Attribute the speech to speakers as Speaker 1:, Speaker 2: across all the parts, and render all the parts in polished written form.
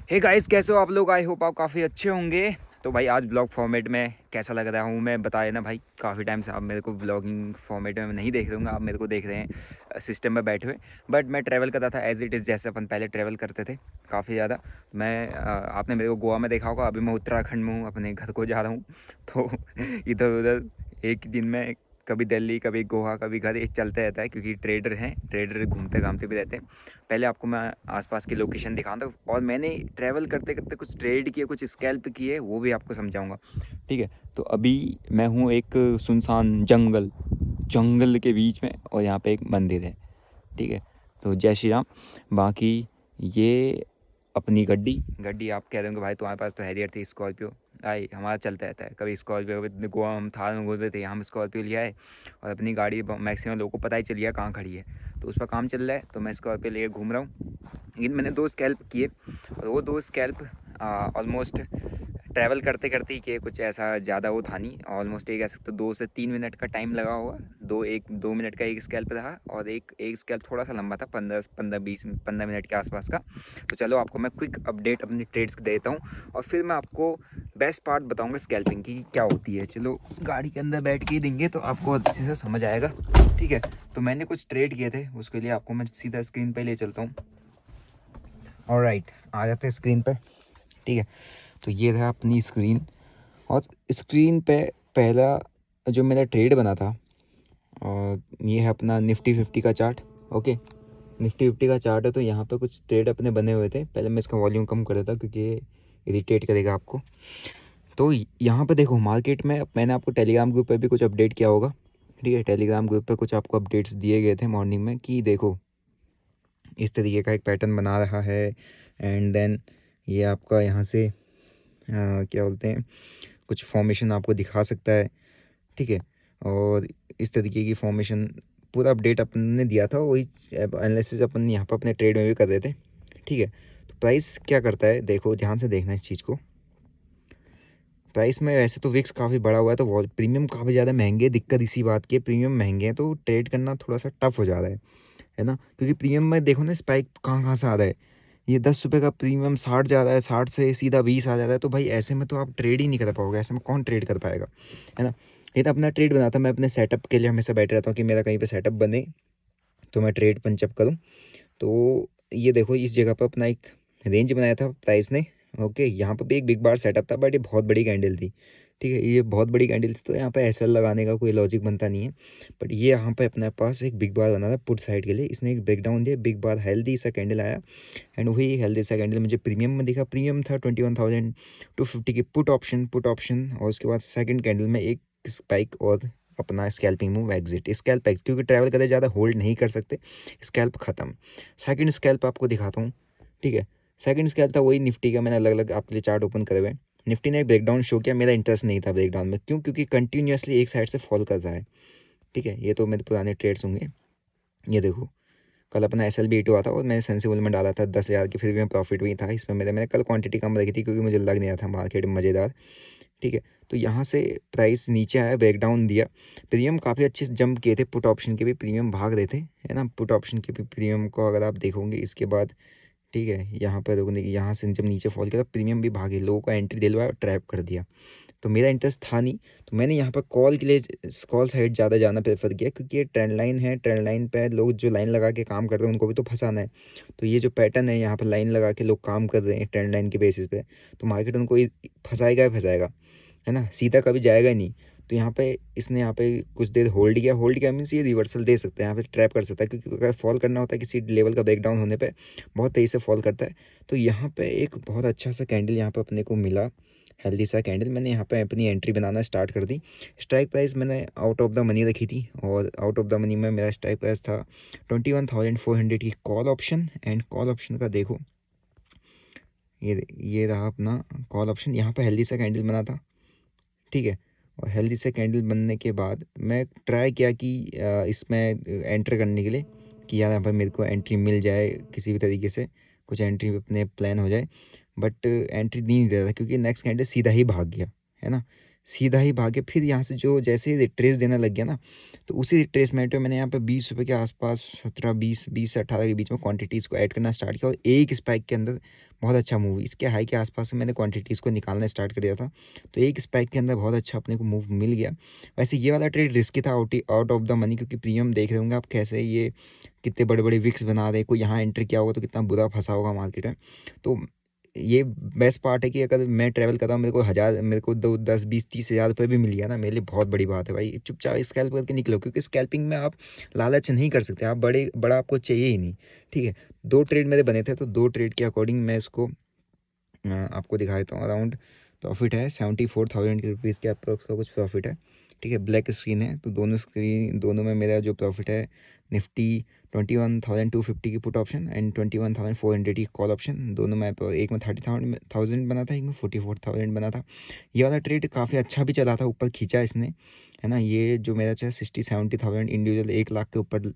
Speaker 1: Hey guys, कैसे हो आप लोग? आई होप आप काफ़ी अच्छे होंगे। तो भाई आज ब्लॉग फॉर्मेट में कैसा लग रहा हूँ मैं बताया ना भाई। काफ़ी टाइम से आप मेरे को ब्लॉगिंग फॉर्मेट में नहीं देख रहे होंगे, आप मेरे को देख रहे हैं सिस्टम में बैठे हुए। बट मैं ट्रैवल कर रहा था एज इट इज़, जैसे अपन पहले ट्रैवल करते थे काफ़ी ज़्यादा। आपने मेरे को गोवा में देखा होगा, अभी मैं उत्तराखंड में हूँ, अपने घर को जा रहा हूँ। तो इधर उधर एक ही दिन में कभी दिल्ली, कभी गोवा, कभी घर, ये चलते रहता है क्योंकि ट्रेडर हैं, ट्रेडर घूमते घामते भी रहते हैं। पहले आपको मैं आसपास की लोकेशन दिखाऊंगा और मैंने ट्रैवल करते करते कुछ ट्रेड किए, कुछ स्कैल्प किए, वो भी आपको समझाऊंगा। ठीक है, तो अभी मैं हूँ एक सुनसान जंगल के बीच में और यहाँ पे एक मंदिर है। ठीक है, तो जय श्री राम। बाकी ये अपनी गड्डी गड्डी आप कह रहे होंगे भाई तुम्हारे पास तो हैरियर थी, स्कॉर्पियो। भाई हमारा चलता रहता है, कभी स्कॉर्पियो, कभी गोवा हम थार में घूम रहे थे, हम स्कॉर्पियो लिया है और अपनी गाड़ी मैक्सिमम लोगों को पता ही चल गया कहाँ खड़ी है। तो उस पर काम चल रहा है, तो मैं स्कॉर्पियो लेके घूम रहा हूँ। लेकिन मैंने 2 स्कैल्प किए और वो 2 स्कैल्प ऑलमोस्ट ट्रैवल करते करते ही किए। कुछ ऐसा ज़्यादा वो था नहीं, ऑलमोस्ट ये कह सकते हो 2 से 3 मिनट का टाइम लगा होगा। 2 मिनट का एक स्कैल्प रहा और एक स्कैल्प थोड़ा सा लंबा था, 15 मिनट के आसपास का। तो चलो आपको मैं क्विक अपडेट अपनी ट्रेड्स की देता हूँ और फिर मैं आपको बेस्ट पार्ट बताऊँगा स्कैल्पिंग की क्या होती है। चलो गाड़ी के अंदर बैठ के ही देंगे तो आपको अच्छे से समझ आएगा। ठीक है, तो मैंने कुछ ट्रेड किए थे, उसके लिए आपको मैं सीधा स्क्रीन पे ले चलता हूँ। ऑलराइट, आ जाते हैं स्क्रीन पे। ठीक है, तो ये था अपनी स्क्रीन और स्क्रीन पे पहला जो मेरा ट्रेड बना था, और ये है अपना निफ्टी 50 का चार्ट। ओके, निफ्टी 50 का चार्ट है। तो यहाँ पे कुछ ट्रेड अपने बने हुए थे। पहले मैं इसका वॉल्यूम कम कर देता क्योंकि ये इरिटेट करेगा आपको। तो यहाँ पे देखो, मार्केट में मैंने आपको टेलीग्राम ग्रुप पे भी कुछ अपडेट किया होगा। ठीक है, टेलीग्राम ग्रुप पे कुछ आपको अपडेट्स दिए गए थे मॉर्निंग में कि देखो इस तरीके का एक पैटर्न बना रहा है। एंड देन ये आपका यहाँ से क्या बोलते हैं, कुछ फॉर्मेशन आपको दिखा सकता है। ठीक है, और इस तरीके की फॉर्मेशन पूरा अपडेट अपन ने दिया था, वही एनालिसिस अपन यहाँ पर अपने ट्रेड में भी कर रहे थे। ठीक है, तो प्राइस क्या करता है, देखो ध्यान से देखना इस चीज़ को। प्राइस में वैसे तो विक्स काफ़ी बड़ा हुआ है, तो प्रीमियम काफ़ी ज़्यादा महंगे। दिक्कत इसी बात की है, प्रीमियम महंगे हैं तो ट्रेड करना थोड़ा सा टफ हो जा रहा है ना। क्योंकि प्रीमियम में देखो ना, स्पाइक कहाँ कहाँ से आ रहा है। ये 10 रुपये का प्रीमियम 60 जा रहा है, 60 से सीधा 20 आ जा रहा है। तो भाई ऐसे में तो आप ट्रेड ही नहीं कर पाओगे, ऐसे में कौन ट्रेड कर पाएगा, है ना। ये तो अपना ट्रेड बना था, मैं अपने सेटअप के लिए हमेशा बैठे रहता हूँ कि मेरा कहीं पे सेटअप बने तो मैं ट्रेड पंचअप करूँ। तो ये देखो, इस जगह पर अपना एक रेंज बनाया था प्राइस ने। ओके, यहाँ पर भी एक बिग बार सेटअप था, बट ये बहुत बड़ी कैंडल थी। ठीक है, ये बहुत बड़ी कैंडल थी, तो यहाँ पे एसएल लगाने का कोई लॉजिक बनता नहीं है। बट ये यहाँ पे अपने पास एक बिग बार बना था पुट साइड के लिए, इसने एक ब्रेकडाउन दिया, बिग बार हेल्दी सा कैंडल आया। एंड वही हेल्दी सा कैंडल मुझे प्रीमियम में दिखा। प्रीमियम था 21,250 की पुट ऑप्शन और उसके बाद सेकंड कैंडल में एक स्पाइक और अपना scalping move exit. Scalp exit क्योंकि ट्रैवल करते ज़्यादा होल्ड नहीं कर सकते, स्कैल्प ख़त्म। सेकंड स्कैल्प आपको दिखाता हूँ। ठीक है, सेकंड स्कैल्प था वही निफ्टी का, मैंने अलग अलग आपके लिए चार्ट ओपन करे हुए हैं। निफ्टी ने एक ब्रेकडाउन शो किया, मेरा इंटरेस्ट नहीं था ब्रेकडाउन में। क्यों? क्योंकि कंटिन्यूसली एक साइड से फॉल कर रहा है। ठीक है, ये तो मेरे पुराने ट्रेड्स होंगे। ये देखो, कल अपना एस एल बी हुआ था और मैंने सेंसिबल में डाला था 10,000 की, फिर भी मैं प्रॉफिट भी था इसमें। मैंने कल क्वांटिटी कम रखी थी क्योंकि मुझे लग नहीं रहा था मार्केट मज़ेदार। ठीक है, तो यहाँ से प्राइस नीचे आया, ब्रेकडाउन दिया। प्रीमियम काफ़ी अच्छे जंप किए थे, पुट ऑप्शन के भी प्रीमियम भाग रहे थे, है ना। पुट ऑप्शन के भी प्रीमियम को अगर आप देखोगे इसके बाद, ठीक है, यहाँ पर रुकने की, यहाँ से जब नीचे फॉल किया तो प्रीमियम भी भागे, लोगों को एंट्री दिलवाया और ट्रैप कर दिया। तो मेरा इंटरेस्ट था नहीं, तो मैंने यहाँ पर कॉल के लिए कॉल साइड ज़्यादा जाना प्रेफर किया क्योंकि ये ट्रेंड लाइन है। ट्रेंड लाइन पे लोग जो लाइन लगा के काम करते हैं उनको भी तो फंसाना है। तो ये जो पैटर्न है, यहाँ पर लाइन लगा के लोग काम कर रहे हैं ट्रेंड लाइन के बेसिस पे, तो मार्केट उनको फंसाएगा ही फंसाएगा, है ना, सीधा कभी जाएगा ही नहीं। तो यहाँ पे इसने यहाँ पे कुछ देर होल्ड किया मीन्स ये रिवर्सल दे सकता है, यहाँ पे ट्रैप कर सकता है। क्योंकि अगर फॉल करना होता है किसी लेवल का ब्रेकडाउन होने पे, बहुत तेज़ी से फॉल करता है। तो यहाँ पे एक बहुत अच्छा सा कैंडल यहाँ पे अपने को मिला, हेल्दी सा कैंडल। मैंने यहाँ पे अपनी एंट्री बनाना स्टार्ट कर दी। स्ट्राइक प्राइस मैंने आउट ऑफ द मनी रखी थी और आउट ऑफ द मनी में मेरा स्ट्राइक प्राइस था 21,400 की call option. And call option का देखो, ये रहा अपना कॉल ऑप्शन। यहाँ पे हेल्दी सा कैंडल बना था। ठीक है, और हेल्दी से कैंडल बनने के बाद मैं ट्राई किया कि इसमें एंटर करने के लिए कि यार यहाँ पर मेरे को एंट्री मिल जाए किसी भी तरीके से, कुछ एंट्री अपने प्लान हो जाए। बट एंट्री नहीं दे रहा था क्योंकि नेक्स्ट कैंडल सीधा ही भाग गया, है ना। सीधा ही भागे। फिर यहाँ से जो जैसे ही रिट्रेस देना लग गया ना, तो उसी रिट्रेसमेंट में मैंने यहाँ पे 20 रुपये के आसपास 17 20 से 18 के बीच में क्वांटिटीज़ को ऐड करना स्टार्ट किया, और एक स्पाइक के अंदर बहुत अच्छा मूव, इसके हाई के आसपास से मैंने क्वांटिटीज़ को निकालना स्टार्ट कर दिया था। तो एक स्पाइक के अंदर बहुत अच्छा अपने को मूव मिल गया। वैसे ये वाला ट्रेड रिस्की था, आउट ऑफ द मनी, क्योंकि प्रीमियम देख रहे होंगे आप कैसे ये कितने बड़े बड़े विक्स बना रहे, कोई यहाँ एंटर किया होगा तो कितना बुरा फंसा होगा मार्केट में। तो ये बेस्ट पार्ट है कि अगर मैं ट्रैवल कर रहा हूँ, मेरे को 10 20 30 हज़ार रुपये भी मिल गया ना, मेरे लिए बहुत बड़ी बात है भाई। चुपचाप स्कैल्प करके निकलो, क्योंकि स्कैल्पिंग में आप लालच नहीं कर सकते, आप बड़ा आपको चाहिए ही नहीं। ठीक है, 2 ट्रेड मेरे बने थे, तो 2 ट्रेड के अकॉर्डिंग मैं इसको आपको दिखा देता हूँ। अराउंड प्रॉफिट है 74,000 रुपीज़ के अप्रोक्स का कुछ प्रॉफिट है। ठीक है, ब्लैक स्क्रीन है, तो दोनों में मेरा जो प्रॉफिट है, निफ्टी 21,250 की पुट ऑप्शन एंड 21,400 की कॉल ऑप्शन, दोनों में एक में 30,000 बना था, एक में 44,000 बना था। ये वाला ट्रेड काफ़ी अच्छा भी चला था, ऊपर खींचा इसने, है ना। ये जो मेरा चाहे 60-70,000 इंडिविजुअल 1 लाख के ऊपर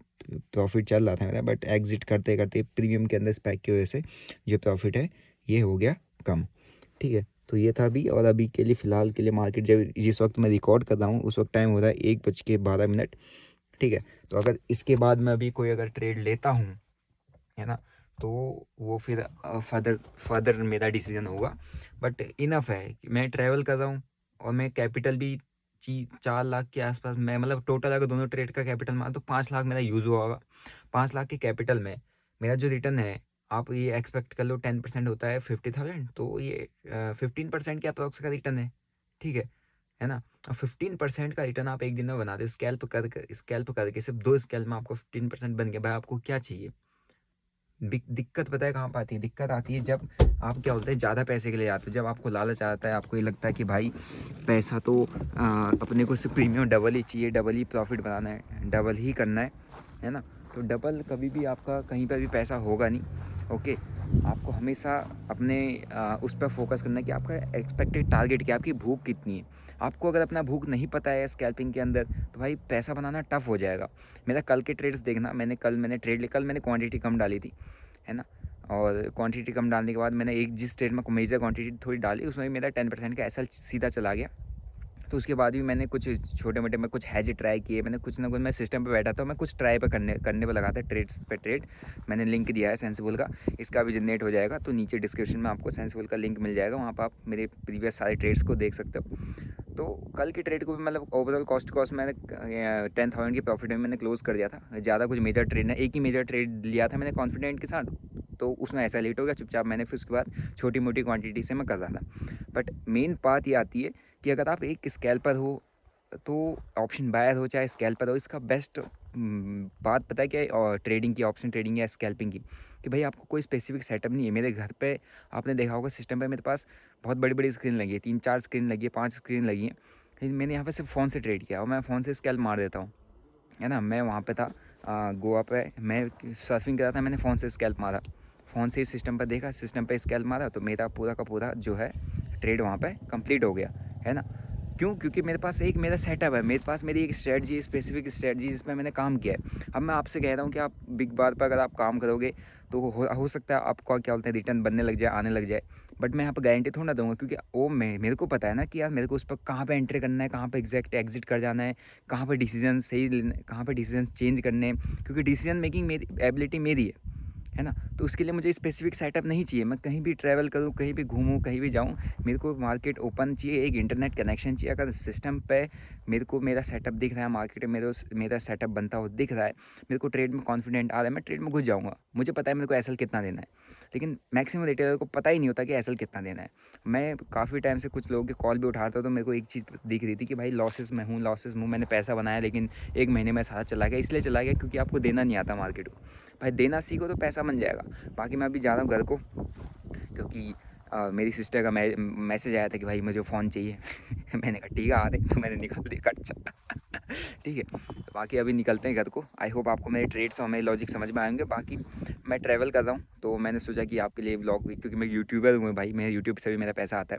Speaker 1: प्रॉफिट चल रहा था मेरा, बट एग्जिट करते करते प्रीमियम के अंदर स्पैक की वजह से जो प्रॉफिट है ये हो गया कम। ठीक है, तो ये था अभी, और अभी के लिए फ़िलहाल के लिए मार्केट जब जिस वक्त मैं रिकॉर्ड कर रहा हूँ उस वक्त टाइम हो रहा है 1:12। ठीक है, तो अगर इसके बाद मैं अभी कोई अगर ट्रेड लेता हूँ, है ना, तो वो फिर फर्दर मेरा डिसीजन होगा। बट इनफ है कि मैं ट्रैवल कर रहा हूँ, और मैं कैपिटल भी 4 लाख के आसपास, मैं मतलब टोटल अगर दोनों ट्रेड का कैपिटल मान तो 5 लाख मेरा यूज़ हुआ होगा। 5 लाख के कैपिटल में मेरा जो रिटर्न है, आप ये एक्सपेक्ट कर लो 10% होता है 50,000, तो ये 15% के अप्रोक्स का रिटर्न है। ठीक है ना। और 15% का रिटर्न आप एक दिन में बना दो, स्कैल्प करके सिर्फ 2 स्कैल्प में आपको 15% बन गया। भाई आपको क्या चाहिए? दिक्कत पता है कहाँ पर आती है? दिक्कत आती है जब आप क्या बोलते हैं ज़्यादा पैसे के लिए जाते हो, जब आपको लालच आता है, आपको ये लगता है कि भाई पैसा तो अपने को सिर्फ प्रीमियम डबल ही चाहिए, डबल ही प्रॉफिट बनाना है, डबल ही करना है ना। तो डबल कभी भी आपका कहीं पर भी पैसा होगा नहीं। ओके, आपको हमेशा अपने उस पर फोकस करना है कि आपका एक्सपेक्टेड टारगेट क्या है, आपकी भूख कितनी है। आपको अगर अपना भूख नहीं पता है स्कैल्पिंग के अंदर, तो भाई पैसा बनाना टफ हो जाएगा। मेरा कल के ट्रेड्स देखना, कल मैंने क्वांटिटी कम डाली थी, है ना। और क्वांटिटी कम डालने के बाद मैंने जिस ट्रेड में मेजर क्वांटिटी थोड़ी डाली, उसमें भी मेरा 10% का एसएल सीधा चला गया। तो उसके बाद भी मैंने कुछ छोटे मोटे में कुछ हैज ट्राई किए, मैंने कुछ ना कुछ, मैं सिस्टम पे बैठा था, मैं कुछ ट्राई पे करने पे लगा था, ट्रेड्स पे ट्रेड। मैंने लिंक दिया है सेंसिबल का, इसका भी जनरेट हो जाएगा, तो नीचे डिस्क्रिप्शन में आपको सेंसिबल का लिंक मिल जाएगा, वहाँ पर आप मेरे प्रीवियस सारे ट्रेड्स को देख सकते हो। तो कल की ट्रेड को भी मतलब ओवरऑल कॉस्ट मैंने 10,000 की प्रॉफिट में मैंने क्लोज़ कर दिया था। ज़्यादा कुछ मेजर ट्रेड नहीं, एक ही मेजर ट्रेड लिया था मैंने कॉन्फिडेंट के साथ, तो उसमें ऐसा लेट हो गया चुपचाप। मैंने फिर उसके बाद छोटी मोटी क्वांटिटी से मैं कर रहा था। बट मेन बात ये आती है कि अगर आप एक स्कैल्पर हो, तो ऑप्शन बायर हो चाहे स्कैल्पर हो, इसका बेस्ट बात पता है क्या है? और ट्रेडिंग की, ऑप्शन ट्रेडिंग या स्कैल्पिंग की, कि भाई आपको कोई स्पेसिफिक सेटअप नहीं है। मेरे घर पे आपने देखा होगा सिस्टम पे मेरे पास बहुत बड़ी बड़ी स्क्रीन लगी है, 3-4 स्क्रीन लगी है, 5 स्क्रीन लगी हैं, लेकिन मैंने यहाँ पे सिर्फ फ़ोन से ट्रेड किया, और मैं फ़ोन से स्कैल्प मार देता हूँ, है ना। मैं वहाँ पे था गोवा पे, मैं सर्फिंग कर रहा था, मैंने फ़ोन से स्कैल्प मारा, फ़ोन से ही सिस्टम पर देखा, सिस्टम पे स्कैल्प मारा, तो मेरा पूरा का पूरा जो है ट्रेड वहाँ पे कंप्लीट हो गया, है ना। क्यों? क्योंकि मेरे पास एक मेरा सेटअप है, मेरे पास मेरी एक स्ट्रेटजी, स्पेसिफिक स्ट्रेटजी जिसमें मैंने काम किया है। अब मैं आपसे कह रहा हूँ कि आप बिग बार पर अगर आप काम करोगे, तो हो सकता है आपका क्या बोलते हैं रिटर्न बनने लग जाए, आने लग जाए। बट मैं यहाँ पर गारंटी थोड़ा ना दूंगा, क्योंकि वो मेरे को पता है ना कि यार मेरे को उस पर कहाँ पे एंट्री करना है, कहाँ पे एग्जैक्ट एग्जिट कर जाना है, कहाँ पे डिसीजन सही लेना है, कहाँ पे डिसीजन चेंज करने हैं, क्योंकि डिसीजन मेकिंग मेरी एबिलिटी मेरी है ना। तो उसके लिए मुझे स्पेसिफिक सेटअप नहीं चाहिए। मैं कहीं भी ट्रैवल करूँ, कहीं भी घूमूँ, कहीं भी जाऊँ, मेरे को मार्केट ओपन चाहिए, एक इंटरनेट कनेक्शन चाहिए। अगर सिस्टम पे मेरे को मेरा सेटअप दिख रहा है, मार्केट में मेरा सेटअप बनता हुआ दिख रहा है, मेरे को ट्रेड में कॉन्फिडेंट आ रहा है, मैं ट्रेड में घुस जाऊँगा। मुझे पता है मेरे को एसएल कितना देना है, लेकिन मैक्सिमम रिटेलर को पता ही नहीं होता कि एसएल कितना देना है। मैं काफ़ी टाइम से कुछ लोगों के कॉल भी उठा रहा था, तो मेरे को एक चीज़ दिख रही थी कि भाई लॉसेस में हूँ, मैंने पैसा बनाया, लेकिन 1 महीने में सारा चला गया। इसलिए चला गया क्योंकि आपको देना नहीं आता मार्केट को। भाई देना सीखो तो पैसा बन जाएगा। बाकी मैं अभी जा रहा हूँ घर को, क्योंकि मेरी सिस्टर का मैसेज आया था कि भाई मुझे फ़ोन चाहिए। मैंने कहा ठीक है आ रहे, तो मैंने निकाल दिया कच्चा। ठीक है, तो बाकी अभी निकलते हैं घर को। आई होप आपको मेरे ट्रेड्स और मेरे लॉजिक समझ में आएंगे। बाकी मैं ट्रैवल कर रहा हूँ, तो मैंने सोचा कि आपके लिए व्लॉग भी, क्योंकि मैं यूट्यूबर हूँ भाई, मेरे यूट्यूब से भी मेरा पैसा आता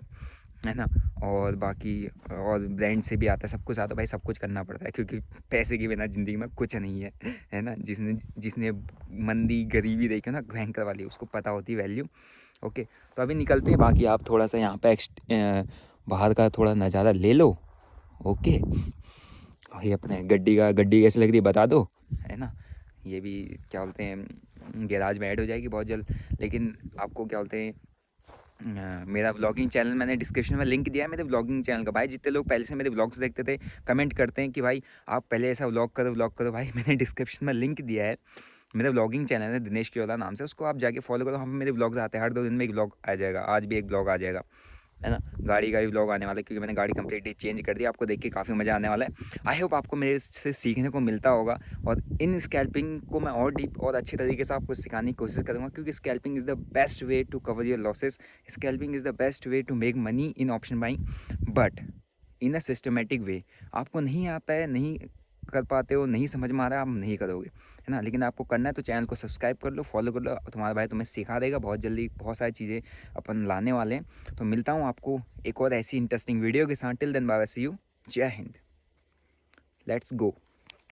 Speaker 1: है ना। और बाकी और ब्रांड से भी आता है, सब कुछ आता है भाई, सब कुछ करना पड़ता है, क्योंकि पैसे के बिना ज़िंदगी में कुछ नहीं है ना। जिसने मंदी गरीबी देखी ना भयंकर वाली, उसको पता होती वैल्यू। ओके, तो अभी निकलते हैं। बाकी आप थोड़ा सा यहाँ पे बाहर का थोड़ा नज़ारा ले लो। ओके, और ये अपने गड्डी कैसी लग रही है बता दो, है ना। ये भी क्या बोलते हैं गैराज में ऐड हो जाएगी बहुत जल्द। लेकिन आपको क्या बोलते हैं मेरा व्लॉगिंग चैनल मैंने डिस्क्रिप्शन में लिंक दिया है मेरे व्लॉगिंग चैनल का। भाई जितने लोग पहले से मेरे व्लॉग्स देखते थे कमेंट करते हैं कि भाई आप पहले ऐसा व्लॉग करो। भाई मैंने डिस्क्रिप्शन में लिंक दिया है, मेरा व्लॉगिंग चैनल है दिनेश केवला नाम से, उसको आप जाके फॉलो करो। हम मेरे व्लॉग्स आते हैं, हर 2 दिन में एक व्लॉग आ जाएगा। आज भी एक व्लॉग आ जाएगा, है ना। गाड़ी का भी व्लॉग आने वाला है क्योंकि मैंने गाड़ी कंप्लीटली चेंज कर दी। आपको देख के काफ़ी मज़ा आने वाला है। आई होप आपको मेरे से सीखने को मिलता होगा, और इन स्कैल्पिंग को मैं और डीप और अच्छी तरीके से आपको सिखाने की कोशिश करूँगा, क्योंकि scalping is the best way to cover your losses. Scalping is the best way to make money in option buying, but in a systematic way. आपको नहीं आता है, नहीं कर पाते हो, नहीं समझ में आ रहा है, आप नहीं करोगे, है ना। लेकिन आपको करना है तो चैनल को सब्सक्राइब कर लो, फॉलो कर लो। तुम्हारा भाई तुम्हें सिखा देगा बहुत जल्दी, बहुत सारी चीज़ें अपन लाने वाले हैं। तो मिलता हूँ आपको एक और ऐसी इंटरेस्टिंग वीडियो के साथ। Till then bye, see you, जय हिंद, लेट्स गो।